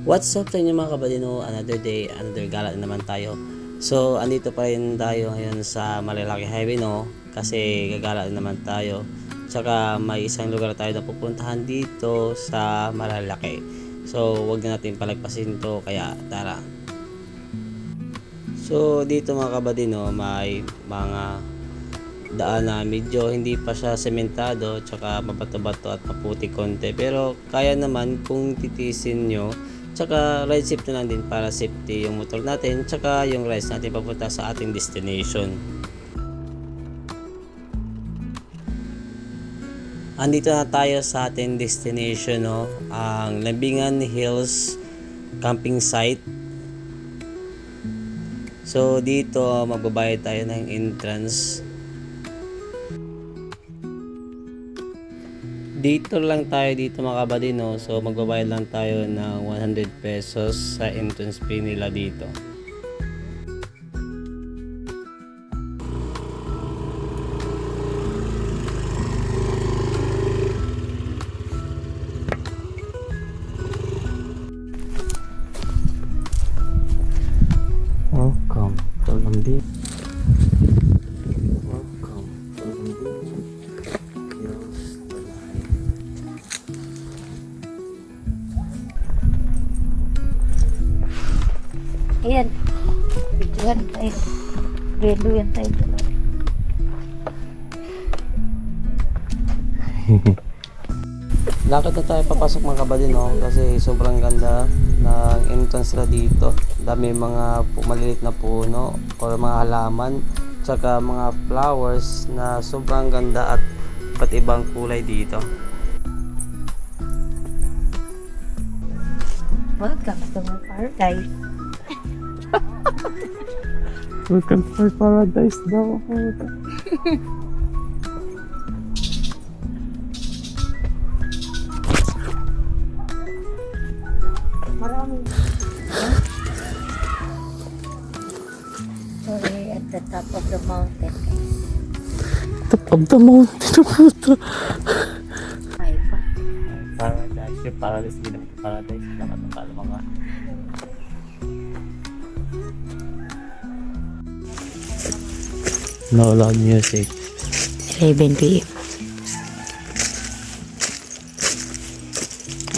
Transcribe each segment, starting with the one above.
What's up sa inyo mga kabadino? Another day, another gala na naman tayo. So, andito pa rin tayo ngayon sa Malalaki Highway, no? Kasi gagala na naman tayo. Tsaka may isang lugar tayo na pupuntahan dito sa Malalaki. So, wag na natin palagpasin to, kaya tara. So, dito mga kabadino, may mga daan na medyo hindi pa siya sementado, tsaka mabato-bato at maputi konti, pero kaya naman kung titisin nyo. Tsaka ride safe na lang din para safety yung motor natin, tsaka yung rides natin papunta sa ating destination. Andito na tayo sa ating destination, no? Ang Lambingan Hills camping site. So dito magbabayad tayo ng entrance. Dito lang tayo dito mga kabadino. So magbabayad lang tayo ng 100 pesos sa entrance fee nila dito. Welcome to Lambingan. Welcome to Lambingan Hills. Ayan. Videohan tayo. Reluyan tayo. Lakad na tayo papasok mga kabadino kasi sobrang ganda ng entrance nila dito. Dami mga maliliit na puno or mga halaman, tsaka mga flowers na sobrang ganda at iba't ibang kulay dito. Welcome to my paradise. Welcome to paradise daw. Maraming. Sorry, at the top of the mountain. Top of the mountain. Ay pa. Paradise, yung paradise, paradise. Nakatapala mga. No loud music. 11 p.m.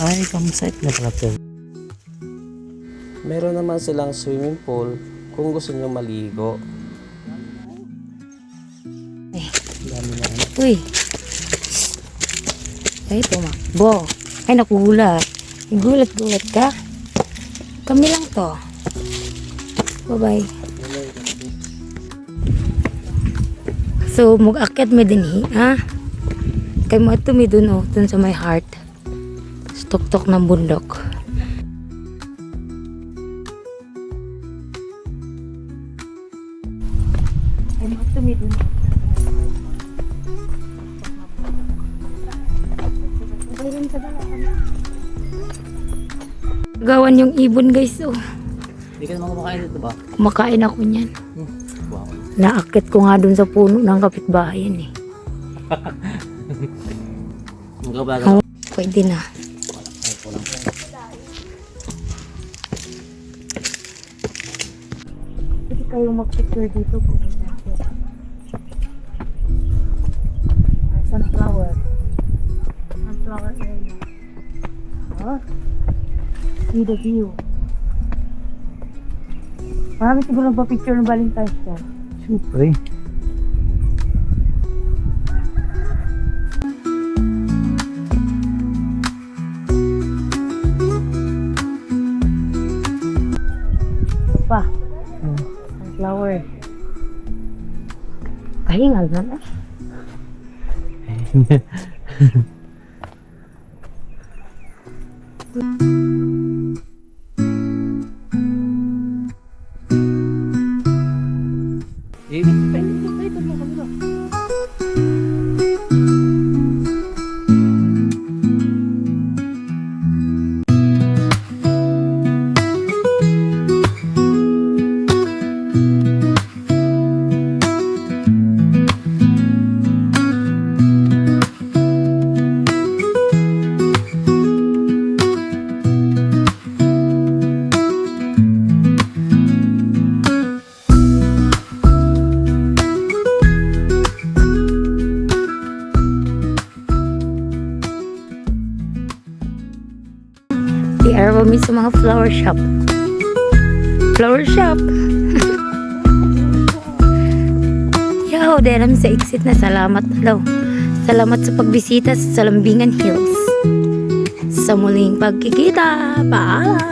Ay, campsite na pala to. Meron naman silang swimming pool kung gusto nyo maligo. Eh. Dami na ano. Uy. Ay, tumakbo. Ay, nakugulat. Gulat-gulat ka. Kami lang to. Bye-bye. So, mag-akit mo din ha? Kay mo ito mi dun, oh, dun sa my heart. Tok-tok ng bundok. Kay mo ito mi dun, gawan yung ibon guys, oh. Hindi ka naman kumakain dito ba? Kumakain ako niyan. Wow. Naakit ko nga dun sa puno ng kapitbahay yan eh. Magkabaga. Pwede na. Pwede kayo mag-picture dito po. Sunflower. Sunflower area. Oh. See the view. Marami siguro nagpa-picture ng Valentine's Day. Siyempre. Ito pa. Sunflower. Kahingal na na. Tara kami sa mga flower shop. Flower shop. Yaw, dahil namin sa exit na salamat na daw. Salamat sa pagbisita sa Salambingan Hills. Sa muling pagkikita. Paalam!